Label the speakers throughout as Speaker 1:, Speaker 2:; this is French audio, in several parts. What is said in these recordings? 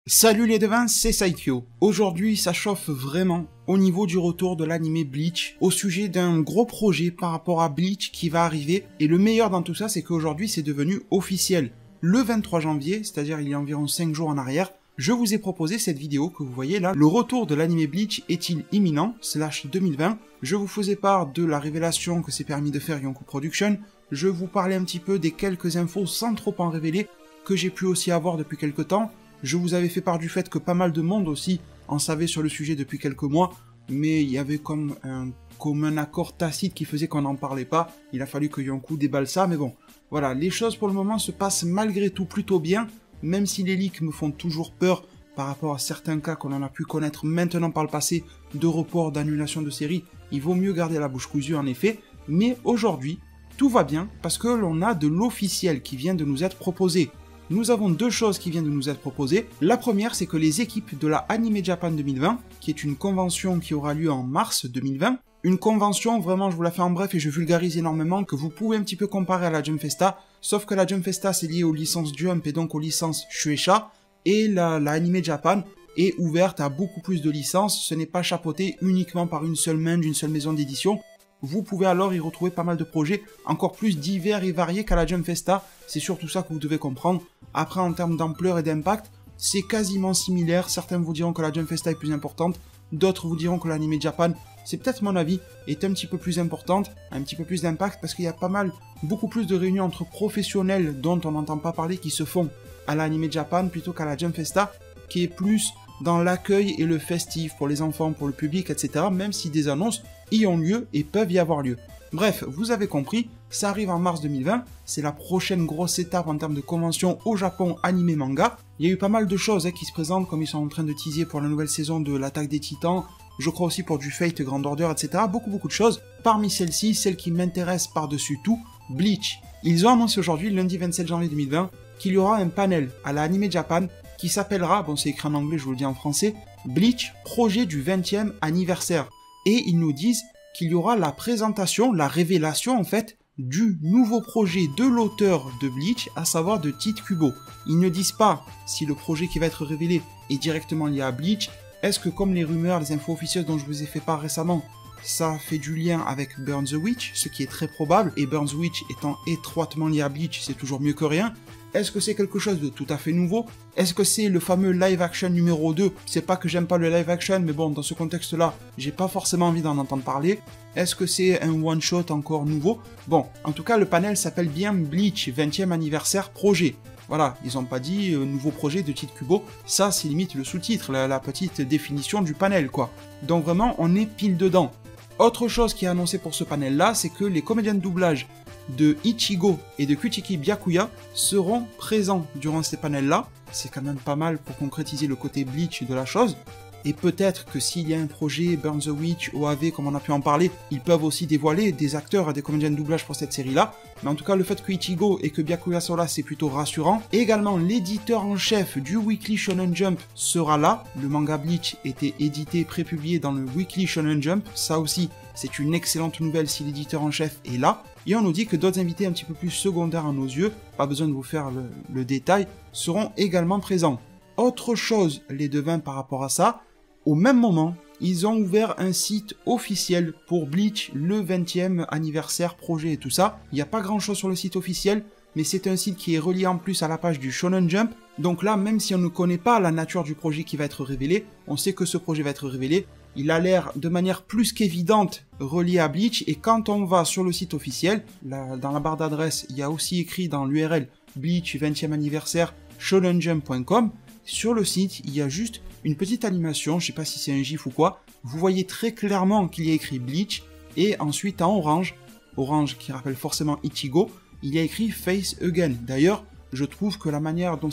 Speaker 1: Salut les devins, c'est Saikyo. Aujourd'hui, ça chauffe vraiment au niveau du retour de l'anime Bleach, au sujet d'un gros projet par rapport à Bleach qui va arriver. Et le meilleur dans tout ça, c'est qu'aujourd'hui, c'est devenu officiel. Le 23 janvier, c'est-à-dire il y a environ 5 jours en arrière, je vous ai proposé cette vidéo que vous voyez là. Le retour de l'anime Bleach est-il imminent /2020. Je vous faisais part de la révélation que s'est permis de faire Yonkou Production. Je vous parlais un petit peu des quelques infos sans trop en révéler que j'ai pu aussi avoir depuis quelques temps. Je vous avais fait part du fait que pas mal de monde aussi en savait sur le sujet depuis quelques mois, mais il y avait comme un commun accord tacite qui faisait qu'on n'en parlait pas. Il a fallu que Yonkou déballe ça, mais bon, voilà, les choses pour le moment se passent malgré tout plutôt bien, même si les leaks me font toujours peur par rapport à certains cas qu'on en a pu connaître maintenant par le passé, de report, d'annulation de séries. Il vaut mieux garder la bouche cousue en effet, mais aujourd'hui, tout va bien parce que l'on a de l'officiel qui vient de nous être proposé. Nous avons deux choses qui viennent de nous être proposées. La première, c'est que les équipes de la Anime Japan 2020, qui est une convention qui aura lieu en mars 2020, une convention, vraiment je vous la fais en bref et je vulgarise énormément, que vous pouvez un petit peu comparer à la Jump Festa, sauf que la Jump Festa c'est lié aux licences Jump et donc aux licences Shueisha, et la Anime Japan est ouverte à beaucoup plus de licences, ce n'est pas chapeauté uniquement par une seule main d'une seule maison d'édition. Vous pouvez alors y retrouver pas mal de projets encore plus divers et variés qu'à la Jump Festa, c'est surtout ça que vous devez comprendre. Après, en termes d'ampleur et d'impact, c'est quasiment similaire. Certains vous diront que la Jump Festa est plus importante, d'autres vous diront que l'Anime Japan, c'est peut-être mon avis, est un petit peu plus importante, un petit peu plus d'impact, parce qu'il y a beaucoup plus de réunions entre professionnels dont on n'entend pas parler qui se font à l'Anime Japan plutôt qu'à la Jump Festa, qui est plus dans l'accueil et le festif pour les enfants, pour le public, etc. Même si des annonces y ont lieu et peuvent y avoir lieu. Bref, vous avez compris, ça arrive en mars 2020, c'est la prochaine grosse étape en termes de convention au Japon animé manga. Il y a eu pas mal de choses qui se présentent, comme ils sont en train de teaser pour la nouvelle saison de l'Attaque des Titans, je crois aussi pour du Fate Grand Order, etc. Beaucoup de choses. Parmi celles-ci, celle qui m'intéresse par-dessus tout, Bleach. Ils ont annoncé aujourd'hui, lundi 27 janvier 2020, qu'il y aura un panel à la Anime Japan qui s'appellera, bon c'est écrit en anglais, je vous le dis en français, Bleach, projet du 20e anniversaire. Et ils nous disent qu'il y aura la présentation, la révélation en fait, du nouveau projet de l'auteur de Bleach, à savoir de Tite Kubo. Ils ne disent pas si le projet qui va être révélé est directement lié à Bleach. Est-ce que comme les rumeurs, les infos officieuses dont je vous ai fait part récemment, ça fait du lien avec Burn the Witch, ce qui est très probable, et Burn the Witch étant étroitement lié à Bleach, c'est toujours mieux que rien. Est-ce que c'est quelque chose de tout à fait nouveau? Est-ce que c'est le fameux live action numéro 2? C'est pas que j'aime pas le live action, mais bon, dans ce contexte-là, j'ai pas forcément envie d'en entendre parler. Est-ce que c'est un one-shot encore nouveau? Bon, en tout cas, le panel s'appelle bien Bleach 20e anniversaire projet. Voilà, ils ont pas dit nouveau projet de Tite Kubo, ça c'est limite le sous-titre, la petite définition du panel quoi. Donc vraiment, on est pile dedans. Autre chose qui est annoncée pour ce panel-là, c'est que les comédiens de doublage de Ichigo et de Kuchiki Byakuya seront présents durant ces panels-là. C'est quand même pas mal pour concrétiser le côté Bleach de la chose. Et peut-être que s'il y a un projet Burn the Witch, OAV, comme on a pu en parler, ils peuvent aussi dévoiler des acteurs et des comédiens de doublage pour cette série-là. Mais en tout cas, le fait que Ichigo et que Byakuya soient là, c'est plutôt rassurant. Et également, l'éditeur en chef du Weekly Shonen Jump sera là. Le manga Bleach était édité, prépublié dans le Weekly Shonen Jump. Ça aussi, c'est une excellente nouvelle si l'éditeur en chef est là. Et on nous dit que d'autres invités un petit peu plus secondaires à nos yeux, pas besoin de vous faire le détail, seront également présents. Autre chose, les devins par rapport à ça, au même moment, ils ont ouvert un site officiel pour Bleach, le 20e anniversaire projet et tout ça. Il n'y a pas grand chose sur le site officiel, mais c'est un site qui est relié en plus à la page du Shonen Jump. Donc là, même si on ne connaît pas la nature du projet qui va être révélé, on sait que ce projet va être révélé. Il a l'air de manière plus qu'évidente relié à Bleach, et quand on va sur le site officiel, dans la barre d'adresse, il y a aussi écrit dans l'URL Bleach 20e anniversaire shonenjump.com. Sur le site, il y a juste une petite animation, je sais pas si c'est un gif ou quoi, vous voyez très clairement qu'il y a écrit Bleach, et ensuite en orange qui rappelle forcément Ichigo, il y a écrit Face Again. D'ailleurs, je trouve que la manière dont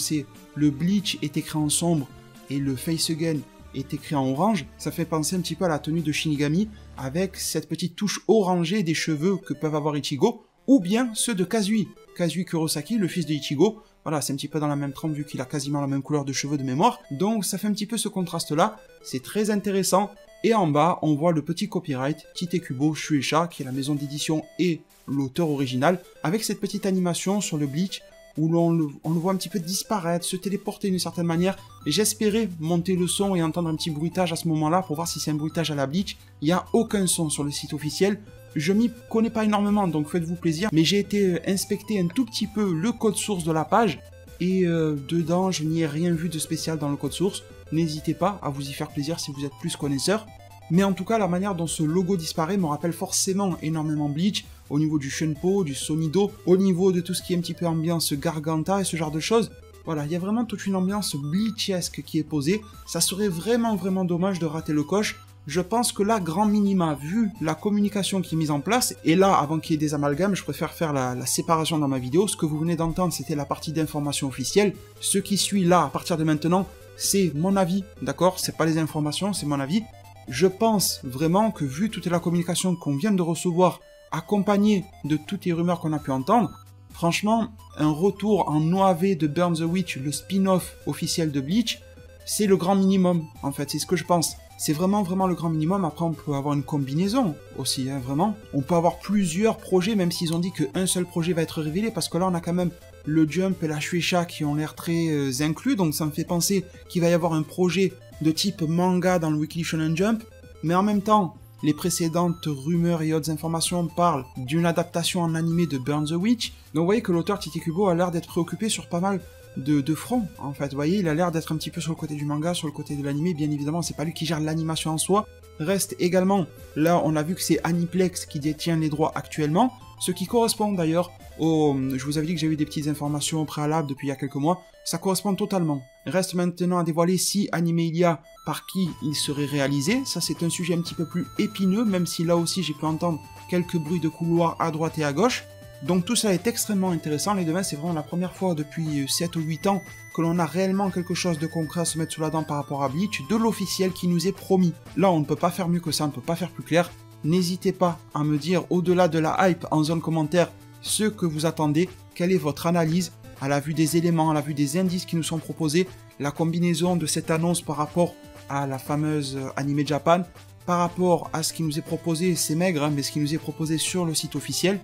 Speaker 1: le Bleach est écrit en sombre et le Face Again est écrit en orange, ça fait penser un petit peu à la tenue de Shinigami, avec cette petite touche orangée des cheveux que peuvent avoir Ichigo, ou bien ceux de Kazui Kurosaki, le fils de Ichigo. Voilà, c'est un petit peu dans la même trempe vu qu'il a quasiment la même couleur de cheveux de mémoire, donc ça fait un petit peu ce contraste-là, c'est très intéressant. Et en bas, on voit le petit copyright Tite Kubo Shueisha, qui est la maison d'édition et l'auteur original, avec cette petite animation sur le Bleach, où on le voit un petit peu disparaître, se téléporter d'une certaine manière, Et j'espérais monter le son et entendre un petit bruitage à ce moment-là pour voir si c'est un bruitage à la Bleach. Il n'y a aucun son sur le site officiel. Je m'y connais pas énormément, donc faites-vous plaisir. Mais j'ai été inspecter un tout petit peu le code source de la page. Et dedans, je n'y ai rien vu de spécial dans le code source. N'hésitez pas à vous y faire plaisir si vous êtes plus connaisseur. Mais en tout cas, la manière dont ce logo disparaît me rappelle forcément énormément Bleach, au niveau du Shunpo, du Sonido, au niveau de tout ce qui est un petit peu ambiance Garganta et ce genre de choses. Voilà, il y a vraiment toute une ambiance bleachesque qui est posée. Ça serait vraiment dommage de rater le coche. Je pense que là, grand minima, vu la communication qui est mise en place, et là, avant qu'il y ait des amalgames, je préfère faire la séparation dans ma vidéo. Ce que vous venez d'entendre, c'était la partie d'information officielle. Ce qui suit là, à partir de maintenant, c'est mon avis, d'accord? C'est pas les informations, c'est mon avis. Je pense vraiment que vu toute la communication qu'on vient de recevoir, accompagnée de toutes les rumeurs qu'on a pu entendre, franchement, un retour en OAV de Burn the Witch, le spin-off officiel de Bleach, c'est le grand minimum, en fait, c'est ce que je pense. C'est vraiment le grand minimum. Après, on peut avoir une combinaison aussi, hein, vraiment. On peut avoir plusieurs projets, même s'ils ont dit qu'un seul projet va être révélé, parce que là, on a quand même le Jump et la Shueisha qui ont l'air très inclus, donc ça me fait penser qu'il va y avoir un projet de type manga dans le Weekly Shonen Jump, mais en même temps, les précédentes rumeurs et autres informations parlent d'une adaptation en animé de Burn the Witch, donc vous voyez que l'auteur Tite Kubo a l'air d'être préoccupé sur pas mal de front, en fait, vous voyez, il a l'air d'être un petit peu sur le côté du manga, sur le côté de l'animé, bien évidemment, c'est pas lui qui gère l'animation en soi. Reste également, là, on a vu que c'est Aniplex qui détient les droits actuellement, ce qui correspond d'ailleurs au... Je vous avais dit que j'ai eu des petites informations préalables depuis il y a quelques mois, ça correspond totalement. Reste maintenant à dévoiler si Anime Ilia, par qui il serait réalisé, ça c'est un sujet un petit peu plus épineux, même si là aussi j'ai pu entendre quelques bruits de couloir à droite et à gauche. Donc tout ça est extrêmement intéressant, les demain c'est vraiment la première fois depuis 7 ou 8 ans que l'on a réellement quelque chose de concret à se mettre sous la dent par rapport à Bleach, de l'officiel qui nous est promis. Là on ne peut pas faire mieux que ça, on ne peut pas faire plus clair. N'hésitez pas à me dire au-delà de la hype en zone commentaire ce que vous attendez, quelle est votre analyse à la vue des éléments, à la vue des indices qui nous sont proposés, la combinaison de cette annonce par rapport à la fameuse Anime Japan, par rapport à ce qui nous est proposé, c'est maigre, hein, mais ce qui nous est proposé sur le site officiel.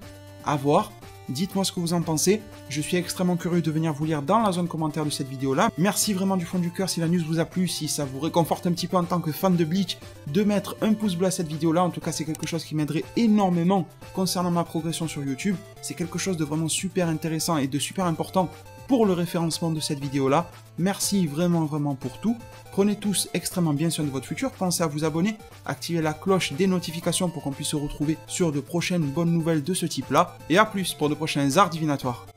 Speaker 1: À voir, dites-moi ce que vous en pensez, je suis extrêmement curieux de venir vous lire dans la zone commentaire de cette vidéo là. Merci vraiment du fond du cœur si la news vous a plu, si ça vous réconforte un petit peu en tant que fan de Bleach, de mettre un pouce bleu à cette vidéo là, en tout cas c'est quelque chose qui m'aiderait énormément concernant ma progression sur YouTube, c'est quelque chose de vraiment super intéressant et de super important pour le référencement de cette vidéo là. Merci vraiment pour tout. Prenez tous extrêmement bien soin de votre futur, pensez à vous abonner, activez la cloche des notifications pour qu'on puisse se retrouver sur de prochaines bonnes nouvelles de ce type là, et à plus pour de prochains arts divinatoires.